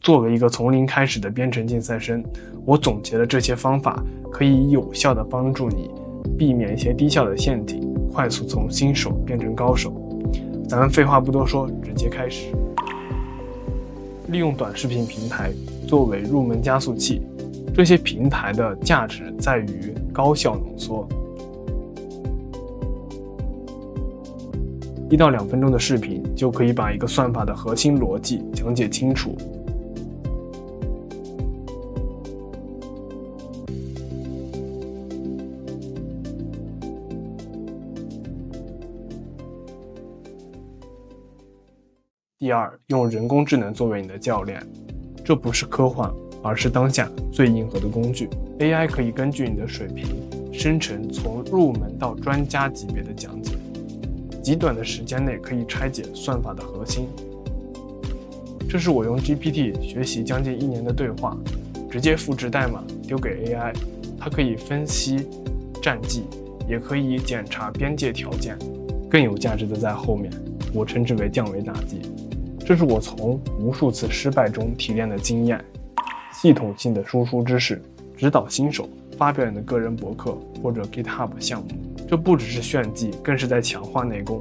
作为一个从零开始的编程竞赛生，我总结了这些方法，可以有效地帮助你避免一些低效的陷阱，快速从新手变成高手。咱们废话不多说，直接开始。利用短视频平台作为入门加速器，这些平台的价值在于高效浓缩。1到2分钟的视频就可以把一个算法的核心逻辑讲解清楚。第二，用人工智能作为你的教练，这不是科幻，而是当下最硬核的工具。AI 可以根据你的水平生成从入门到专家级别的讲解，极短的时间内可以拆解算法的核心。这是我用 GPT 学习将近1年的对话，直接复制代码丢给 AI， 它可以分析战绩，也可以检查边界条件。更有价值的在后面，我称之为降维打击。这是我从无数次失败中提炼的经验，系统性的输出知识，指导新手发表你的个人博客或者 GitHub 项目。这不只是炫技，更是在强化内功。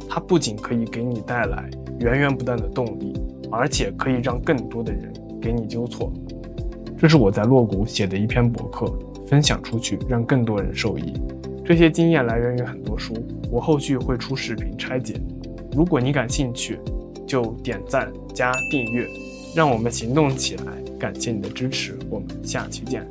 它不仅可以给你带来源源不断的动力，而且可以让更多的人给你纠错。这是我在洛谷写的一篇博客，分享出去，让更多人受益。这些经验来源于很多书，我后续会出视频拆解。如果你感兴趣，就点赞加订阅，让我们行动起来。感谢你的支持，我们下期见。